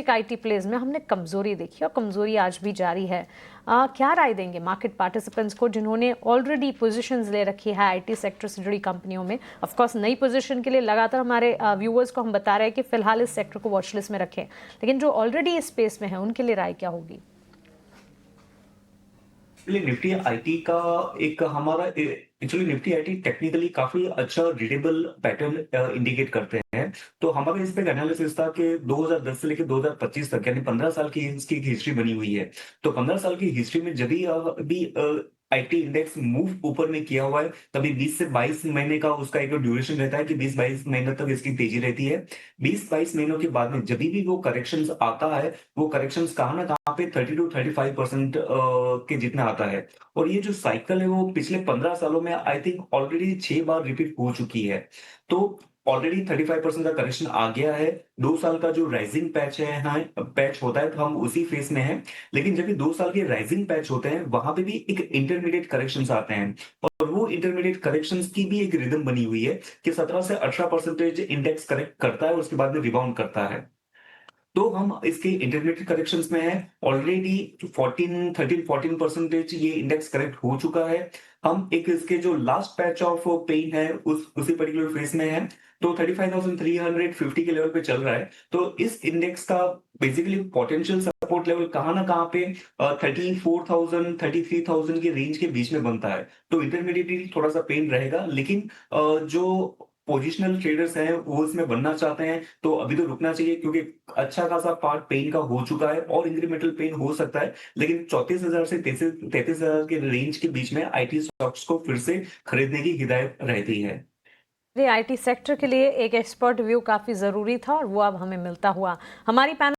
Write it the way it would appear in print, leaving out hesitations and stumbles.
IT pledge में हमने कमजोरी देखी और कमजोरी आज भी जारी है। क्या राय देंगे मार्केट पार्टिसिपेंट्स को जिन्होंने ऑलरेडी पोजीशंस ले रखी है आईटी सेक्टर से जुड़ी कंपनियों में? ऑफ कोर्स नई पोजीशन के लिए लगातार हमारे व्यूअर्स को हम बता रहे हैं कि फिलहाल इस सेक्टर को वॉच लिस्ट में रखें, लेकिन जो ऑलरेडी इस स्पेस में है उनके लिए राय क्या होगी? निफ्टी आईटी का एक हमारा एक्चुअली निफ्टी आईटी टेक्निकली काफी अच्छा रीडेबल पैटर्न इंडिकेट करते हैं। तो हमारा इस पे एक एनालिसिस था कि 2010 से लेकर 2025 तक यानी 15 साल की इसकी हिस्ट्री बनी हुई है। तो 15 साल की हिस्ट्री में जब भी आईटी इंडेक्स मूव ऊपर में किया हुआ है, तभी 20 से 22 महीने का उसका एक ड्यूरेशन रहता है कि 20-22 महीने तक इसकी तेजी रहती है। 20-22 महीनों के बाद में जब भी वो करेक्शंस आता है, वो करेक्शंस कहाँ ना कहाँ पे 30-35% के जितना आता है। और ये जो साइकिल है वो पिछले 15 सालों में I think already 6 bar repeat हो चुकी है। तो ऑलरेडी 35% का करेक्शन आ गया है। 2 साल का जो राइजिंग पैच है, हाँ, पैच होता है तो हम उसी फेज में हैं। लेकिन जब भी 2 साल के राइजिंग पैच होते हैं, वहां पे भी एक इंटरमीडिएट करेक्शंस आते हैं। और वो इंटरमीडिएट करेक्शंस की भी एक रिदम बनी हुई है कि 17 से 18% इंडेक्स करेक्ट करता है और उसके बाद में रिबाउंड करता है। तो हम इसके इंटरमीडिएट करेक्शंस में है। ऑलरेडी 14 ये इंडेक्स करेक्ट हो चुका है। हम एक इसके जो लास्ट पैच ऑफ पेन है उसी पर्टिकुलर फेज में है। तो 35,350 के लेवल पे चल रहा है। तो इस इंडेक्स का बेसिकली पोटेंशियल सपोर्ट लेवल कहाँ ना कहाँ पे 34,000 33,000 के रेंज के बीच में बनता है। तो इंटरमीडिएट थोड़ा सा पेन रहेगा, लेकिन जो पोजिशनल ट्रेडर्स हैं वो इसमें बनना चाहते हैं तो अभी तो रुकना चाहिए, क्योंकि अच्छा खासा पार्ट पेन का हो चुका है और इंक्रीमेंटल पेन हो सकता है। लेकिन 34,000 से 33,000 के रेंज के बीच में आईटी स्टॉक्स को फिर से खरीदने की हिदायत रहती है। आईटी सेक्टर के लिए एक एक्सपर्ट व्यू काफी जरूरी था और वो अब हमें मिलता हुआ। हमारी पैनल